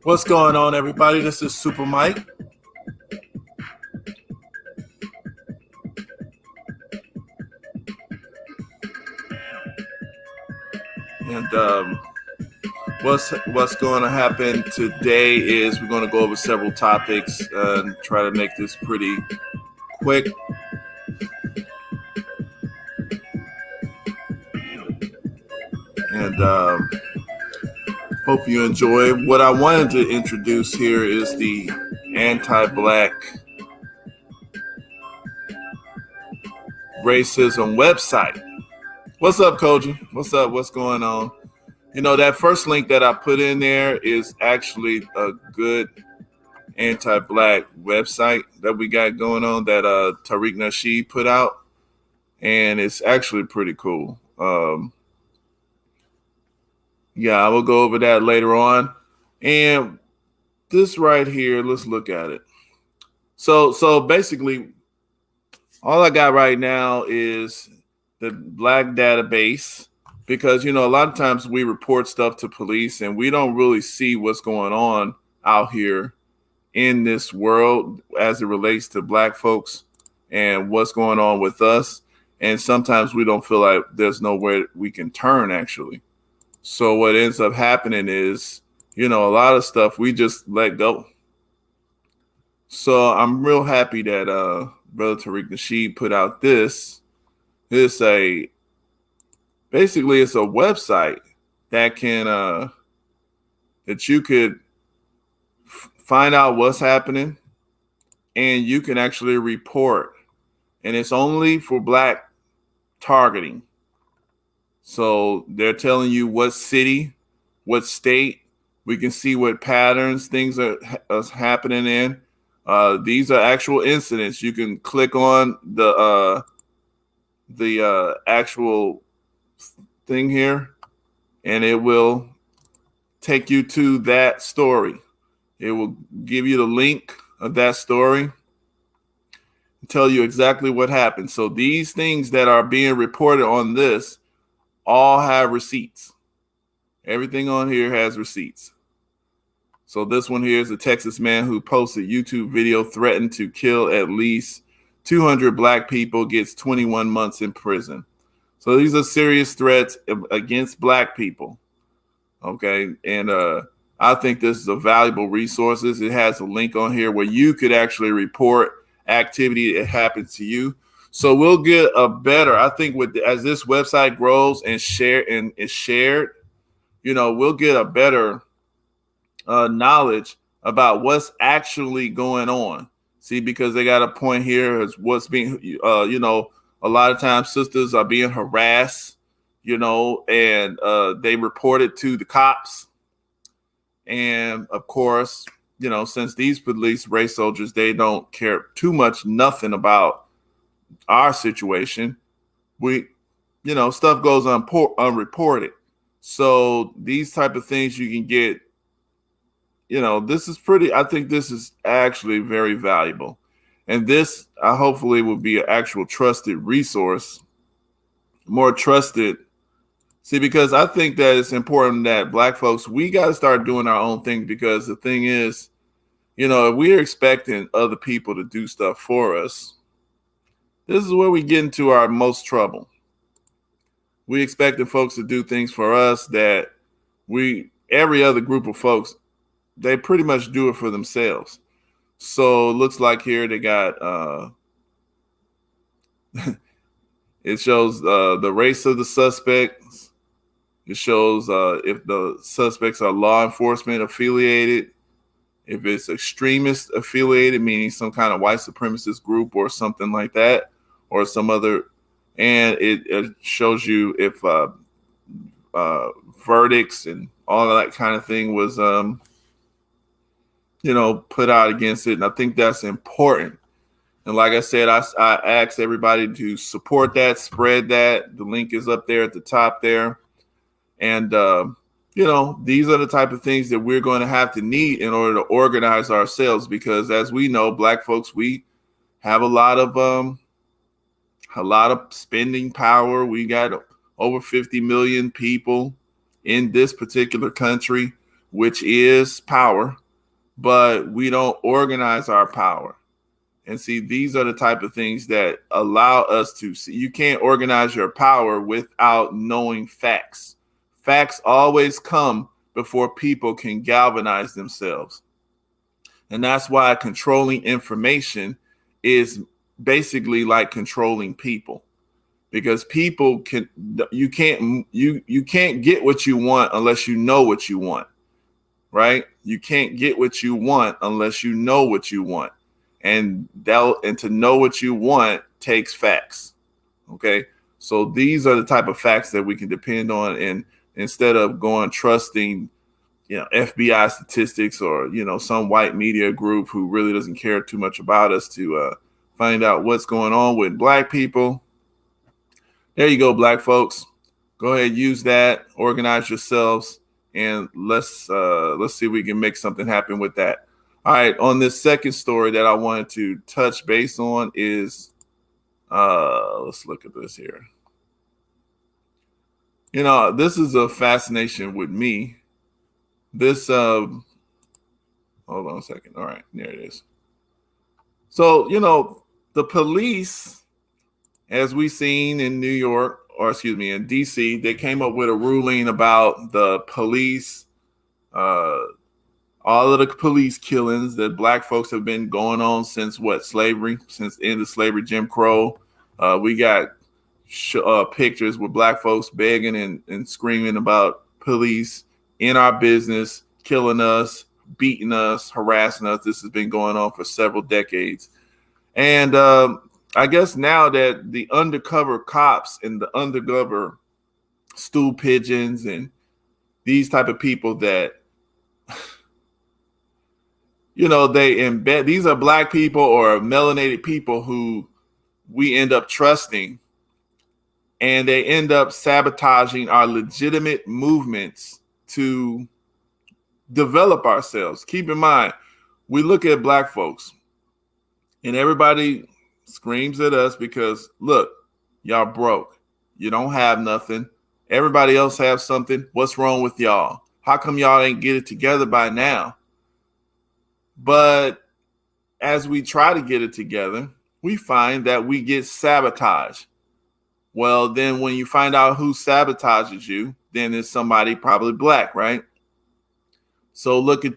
What's going on, everybody? This is Super Mike. And what's going to happen today is we're going to go over several topics and try to make this pretty quick. And hope you enjoy. What I wanted to introduce here is the anti-Black racism website. What's up, Koji? What's up? What's going on? You know, that first link that I put in there is actually a good anti-Black website that we got going on that Tariq Nasheed put out, and it's actually pretty cool. Yeah, I will go over that later on. And this right here, let's look at it. So basically, all I got right now is the Black database, because, you know, a lot of times we report stuff to police and we don't really see what's going on out here in this world as it relates to Black folks and what's going on with us. And sometimes we don't feel like there's nowhere we can turn, actually. So what ends up happening is, you know, a lot of stuff we just let go. So I'm real happy that Brother Tariq Nasheed put out this. Basically it's a website that can that you could find out what's happening, and you can actually report, and it's only for Black targeting. So they're telling you what city, what state. We can see what patterns things are happening in. These are actual incidents. You can click on the actual thing here, and it will take you to that story. It will give you the link of that story and tell you exactly what happened. So these things that are being reported on this all have receipts. Everything on here has receipts. So this one here is a Texas man who posted YouTube video threatened to kill at least 200 Black people, gets 21 months in prison. So these are serious threats against Black people. Okay. And I think this is a valuable resource. It has a link on here where you could actually report activity that happens to you. So we'll get a better, I think, as this website grows and is shared, you know, we'll get a better knowledge about what's actually going on. See, because they got a point here as what's being, you know, a lot of times sisters are being harassed, you know, and they report it to the cops. And of course, you know, since these police race soldiers, they don't care too much, nothing about our situation. You know, stuff goes unreported. So these type of things you can get, you know, I think this is actually very valuable. And this hopefully will be an actual trusted resource, more trusted. See, because I think that it's important that Black folks, we got to start doing our own thing, because the thing is, you know, if we're expecting other people to do stuff for us, this is where we get into our most trouble. We expecting folks to do things for us that every other group of folks, they pretty much do it for themselves. So it looks like here they got, it shows the race of the suspects. It shows if the suspects are law enforcement affiliated, if it's extremist affiliated, meaning some kind of white supremacist group or something like that, or some other, and it shows you if verdicts and all of that kind of thing was, you know, put out against it. And I think that's important. And like I said, I asked everybody to support that, spread that. The link is up there at the top there. And, you know, these are the type of things that we're going to have to need in order to organize ourselves, because as we know, Black folks, we have a lot of spending power. We got over 50 million people in this particular country. which is power, but we don't organize our power. And see, these are the type of things that allow us to see. You can't organize your power without knowing facts. Facts always come before people can galvanize themselves. And that's why controlling information is basically like controlling people, because people you can't get what you want unless you know what you want, right? You can't get what you want unless you know what you want. And to know what you want takes facts. Okay. So these are the type of facts that we can depend on, and instead of going trusting, FBI statistics or, some white media group who really doesn't care too much about us to find out what's going on with black people. There you go, black folks. Go ahead, use that, organize yourselves, and let's see if we can make something happen with that. All right, on this second story that I wanted to touch base on is, let's look at this here. This is a fascination with me. This, hold on a second. All right, there it is. So, the police, as we seen in New York, or excuse me, in DC, they came up with a ruling about the police, all of the police killings that black folks have been going on since slavery, since the end of slavery, Jim Crow. We got pictures with black folks begging and screaming about police in our business, killing us, beating us, harassing us. This has been going on for several decades. And I guess now that the undercover cops and the undercover stool pigeons and these type of people that, they embed, these are black people or melanated people who we end up trusting, and they end up sabotaging our legitimate movements to develop ourselves. Keep in mind, we look at black folks and everybody screams at us because, look, y'all broke. You don't have nothing. Everybody else have something. What's wrong with y'all? How come y'all ain't get it together by now? But as we try to get it together, we find that we get sabotaged. Well, then when you find out who sabotages you, then it's somebody probably black, right? So look at,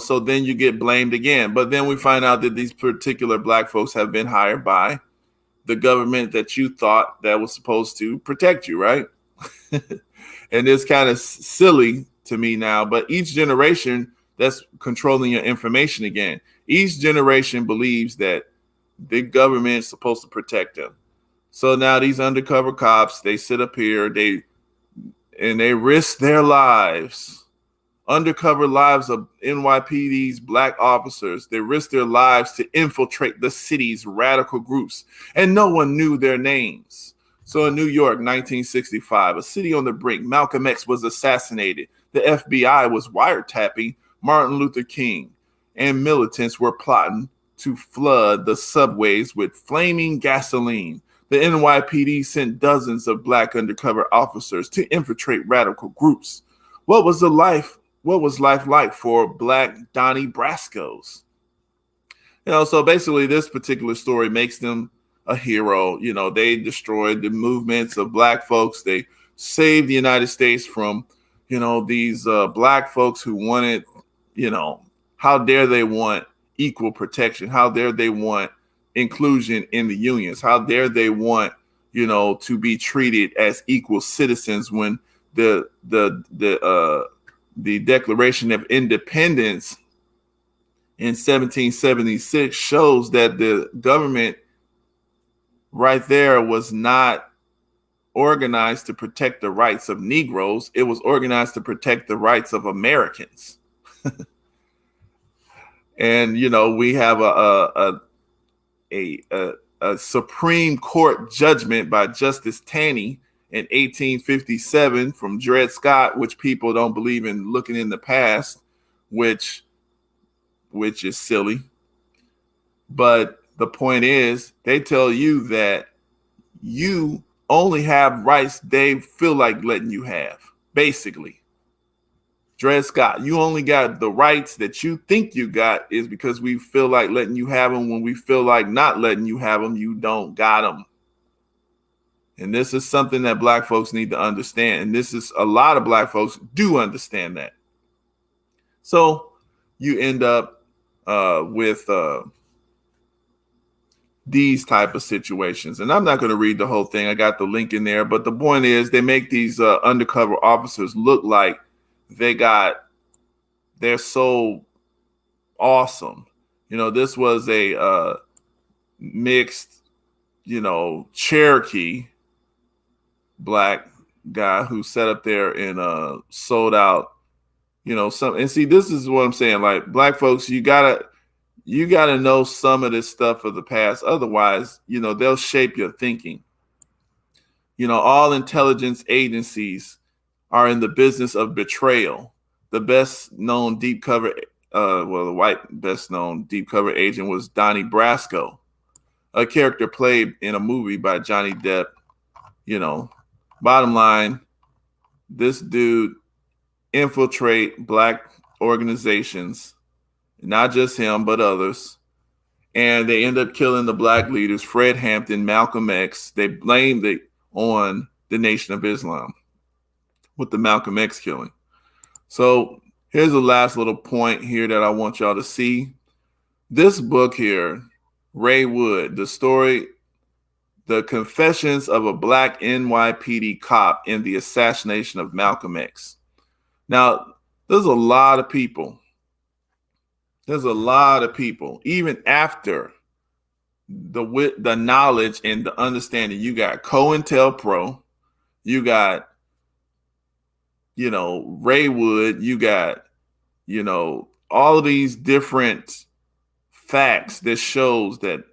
so then you get blamed again. But then we find out that these particular black folks have been hired by the government that you thought that was supposed to protect you, right? And it's kind of silly to me now, but each generation that's controlling your information again, each generation believes that the government is supposed to protect them. So now these undercover cops, they sit up here, they risk their lives. Undercover lives of NYPD's black officers. They risked their lives to infiltrate the city's radical groups, and no one knew their names. So in New York, 1965, a city on the brink, Malcolm X was assassinated. The FBI was wiretapping Martin Luther King, and militants were plotting to flood the subways with flaming gasoline. The NYPD sent dozens of black undercover officers to infiltrate radical groups. What was life like for black Donnie Brasco's? So basically this particular story makes them a hero. They destroyed the movements of black folks. They saved the United States from, these black folks who wanted, how dare they want equal protection? How dare they want inclusion in the unions? How dare they want, to be treated as equal citizens when the Declaration of Independence in 1776 shows that the government right there was not organized to protect the rights of Negroes. It was organized to protect the rights of Americans. And, we have a Supreme Court judgment by Justice Taney in 1857 from Dred Scott, which people don't believe in looking in the past, which is silly. But the point is, they tell you that you only have rights they feel like letting you have, basically. Dred Scott, you only got the rights that you think you got is because we feel like letting you have them. When we feel like not letting you have them, you don't got them. And this is something that black folks need to understand. And this is a lot of black folks do understand that. So you end up with these type of situations. And I'm not going to read the whole thing. I got the link in there. But the point is they make these undercover officers look like they're so awesome. This was a mixed, Cherokee black guy who sat up there and sold out, some. And see, this is what I'm saying. Like, black folks, you gotta know some of this stuff of the past. Otherwise, they'll shape your thinking. All intelligence agencies are in the business of betrayal. The best known deep cover, the white best known deep cover agent was Donnie Brasco, a character played in a movie by Johnny Depp. Bottom line, this dude infiltrate black organizations, not just him, but others. And they end up killing the black leaders, Fred Hampton, Malcolm X. They blamed it on the Nation of Islam with the Malcolm X killing. So here's the last little point here that I want y'all to see. This book here, Ray Wood, the story, The Confessions of a Black NYPD Cop in the Assassination of Malcolm X. Now, there's a lot of people. Even after the knowledge and the understanding. You got COINTELPRO, you got, Ray Wood, you got, all of these different facts that shows that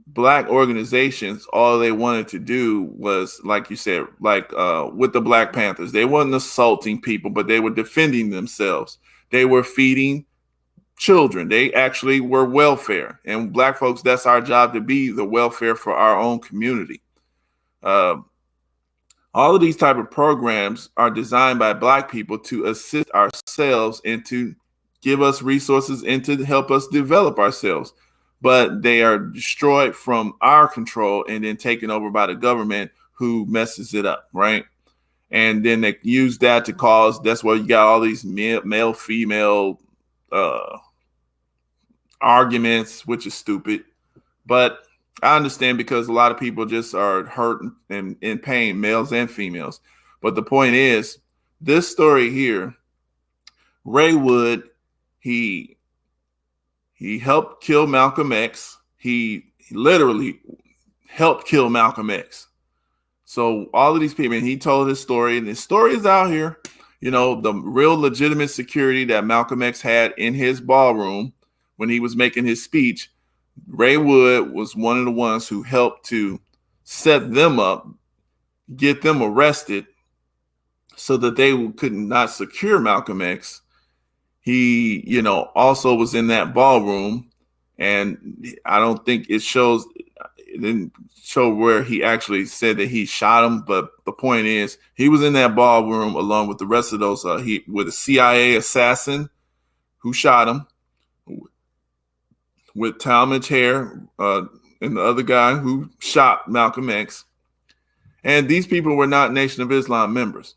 black organizations, all they wanted to do was, like you said, with the Black Panthers, they weren't assaulting people, but they were defending themselves. They were feeding children. They actually were welfare. And black folks, that's our job, to be the welfare for our own community. All of these type of programs are designed by black people to assist ourselves and to give us resources and to help us develop ourselves. But they are destroyed from our control and then taken over by the government, who messes it up, right? And then they use that to cause, that's why you got all these male female arguments, which is stupid. But I understand, because a lot of people just are hurt and in pain, males and females. But the point is, this story here, Ray Wood, he helped kill Malcolm X. He literally helped kill Malcolm X. So all of these people, and he told his story, and his story is out here. The real legitimate security that Malcolm X had in his ballroom when he was making his speech, Ray Wood was one of the ones who helped to set them up, get them arrested so that they could not secure Malcolm X. He, also was in that ballroom, and I don't think it didn't show where he actually said that he shot him. But the point is, he was in that ballroom along with the rest of those, with a CIA assassin who shot him, with Talmadge Hair and the other guy who shot Malcolm X. And these people were not Nation of Islam members.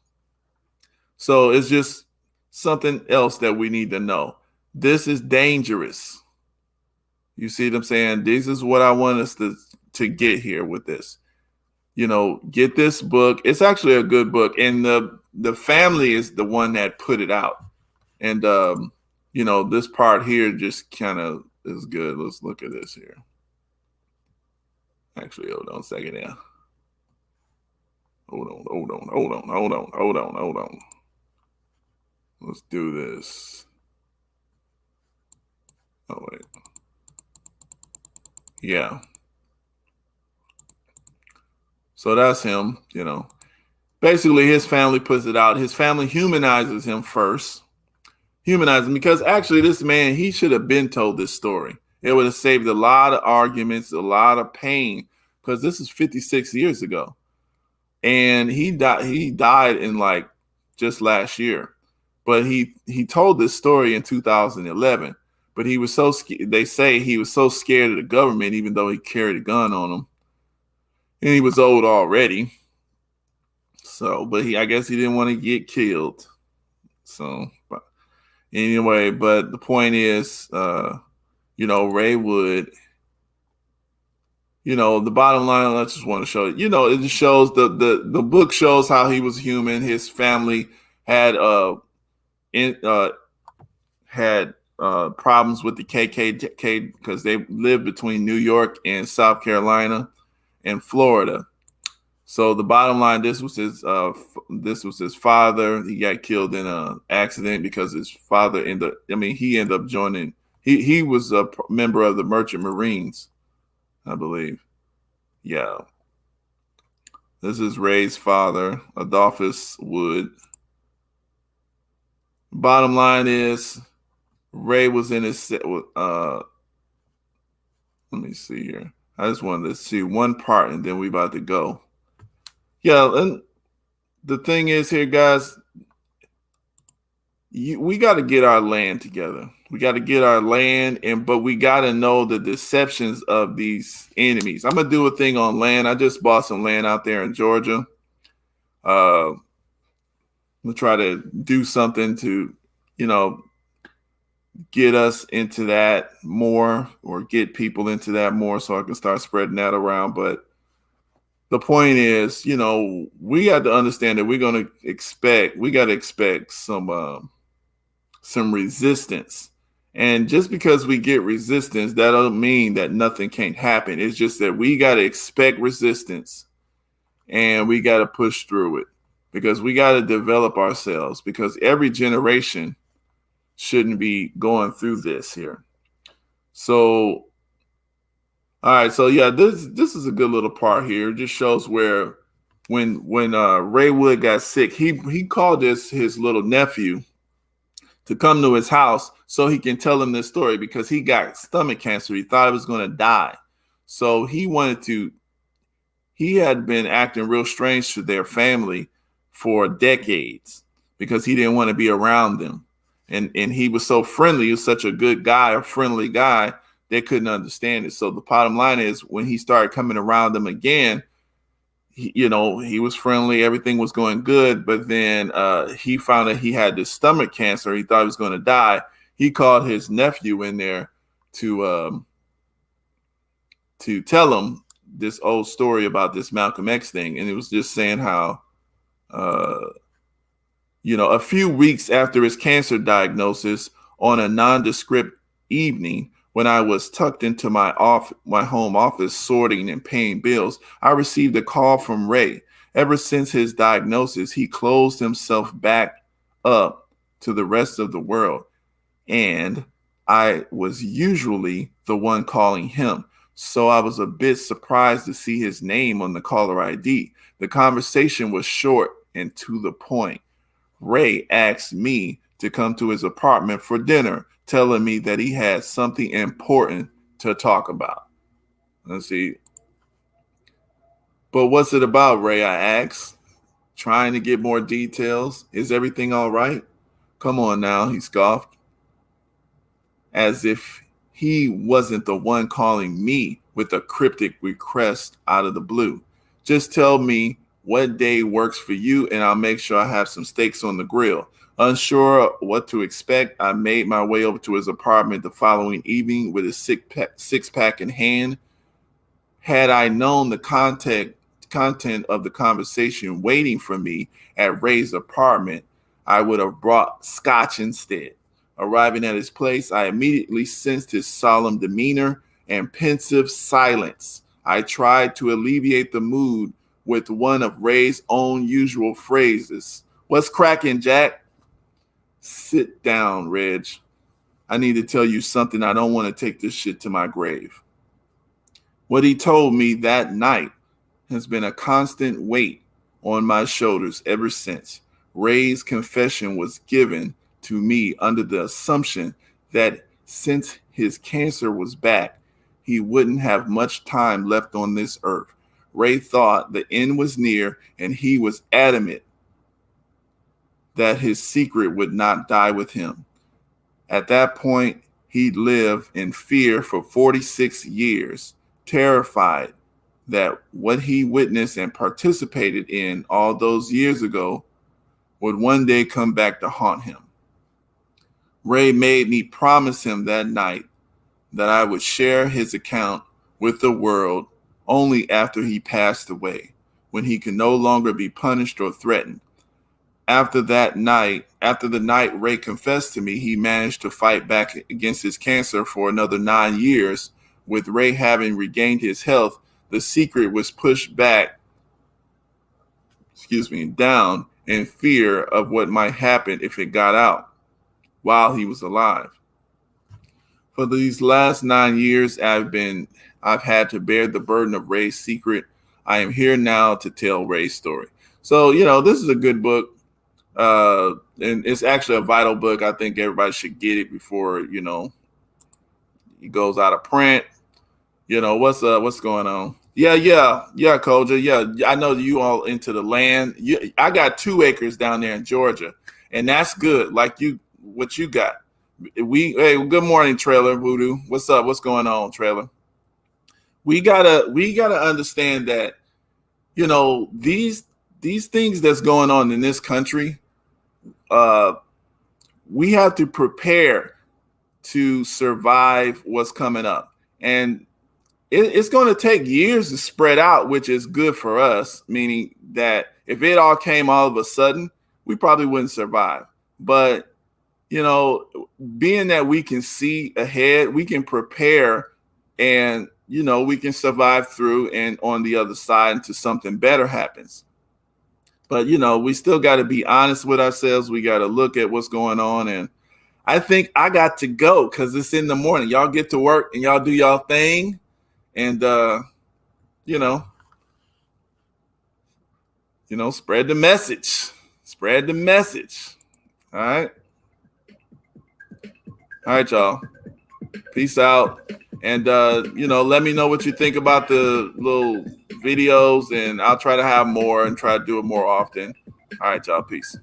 So it's just something else that we need to know. This is dangerous. You see what I'm saying? This is what I want us to get here with this. Get this book. It's actually a good book. And the family is the one that put it out. And, this part here just kind of is good. Let's look at this here. Actually, hold on a second now. Hold on. Let's do this. Oh, wait. Yeah. So that's him, Basically, his family puts it out. His family humanizes him first. Humanize him, because actually this man, he should have been told this story. It would have saved a lot of arguments, a lot of pain, because this is 56 years ago. And he died in just last year. But he told this story in 2011. But he was so they say he was so scared of the government, even though he carried a gun on him, and he was old already. So, but I guess he didn't want to get killed. So, but anyway, but the point is, Ray Wood. The bottom line, I just want to show it. It just shows the book shows how he was human. His family had had problems with the KKK because they lived between New York and South Carolina and Florida. So the bottom line, this was his father. He got killed in an accident because his father he ended up joining. He was a member of the Merchant Marines, I believe. Yeah. This is Ray's father, Adolphus Wood. Bottom line is, Ray was in his let me see here. I just wanted to see one part and then we about to go. Yeah, and the thing is here, guys, we got to get our land together. We got to get our land, but we got to know the deceptions of these enemies. I'm gonna do a thing on land. I just bought some land out there in Georgia. We'll try to do something to, get us into that more, or get people into that more, so I can start spreading that around. But the point is, we got to understand that we got to expect some resistance. And just because we get resistance, that doesn't mean that nothing can't happen. It's just that we got to expect resistance and we got to push through it, because we got to develop ourselves, because every generation shouldn't be going through this here. So, all right. So yeah, this is a good little part here. It just shows where when Ray Wood got sick, he called his little nephew to come to his house so he can tell him this story, because he got stomach cancer. He thought he was going to die. So he had been acting real strange to their family for decades because he didn't want to be around them. And he was so friendly. He was such a good guy, a friendly guy. They couldn't understand it. So the bottom line is, when he started coming around them again, he was friendly. Everything was going good. But then he found out he had this stomach cancer. He thought he was going to die. He called his nephew in there to tell him this old story about this Malcolm X thing. And it was just saying how, a few weeks after his cancer diagnosis, on a nondescript evening, when I was tucked into my home office sorting and paying bills, I received a call from Ray. Ever since his diagnosis, he closed himself back up to the rest of the world, and I was usually the one calling him. So I was a bit surprised to see his name on the caller ID. The conversation was short and to the point. Ray asked me to come to his apartment for dinner, telling me that he had something important to talk about. Let's see. But what's it about, Ray? I asked, trying to get more details. Is everything all right? Come on now, he scoffed, as if he wasn't the one calling me with a cryptic request out of the blue. Just tell me what day works for you, and I'll make sure I have some steaks on the grill. Unsure what to expect, I made my way over to his apartment the following evening with a six-pack in hand. Had I known the content of the conversation waiting for me at Ray's apartment, I would have brought scotch instead. Arriving at his place, I immediately sensed his solemn demeanor and pensive silence. I tried to alleviate the mood with one of Ray's own usual phrases. What's cracking, Jack? Sit down, Reg. I need to tell you something. I don't want to take this shit to my grave. What he told me that night has been a constant weight on my shoulders ever since. Ray's confession was given to me under the assumption that since his cancer was back, he wouldn't have much time left on this earth. Ray thought the end was near, and he was adamant that his secret would not die with him. At that point, he lived in fear for 46 years, terrified that what he witnessed and participated in all those years ago would one day come back to haunt him. Ray made me promise him that night that I would share his account with the world only after he passed away, when he could no longer be punished or threatened. After the night Ray confessed to me, he managed to fight back against his cancer for another 9 years. With Ray having regained his health, the secret was pushed back, down in fear of what might happen if it got out while he was alive. For these last 9 years, I've had to bear the burden of Ray's secret. I am here now to tell Ray's story. So, this is a good book. And it's actually a vital book. I think everybody should get it before, it goes out of print. What's going on? Yeah, Koja. Yeah, I know you all into the land. I got 2 acres down there in Georgia, and that's good. Like what you got. Hey, good morning, Trailer Voodoo. What's up? What's going on, Trailer? We gotta understand that, these things that's going on in this country, we have to prepare to survive what's coming up. And it's going to take years to spread out, which is good for us, meaning that if it all came all of a sudden, we probably wouldn't survive. But, being that we can see ahead, we can prepare and, we can survive through and on the other side until something better happens. But, we still got to be honest with ourselves. We got to look at what's going on. And I think I got to go because it's in the morning. Y'all get to work and y'all do y'all thing. And, spread the message. Spread the message. All right. All right, y'all. Peace out. And, let me know what you think about the little videos, and I'll try to have more and try to do it more often. All right, y'all. Peace.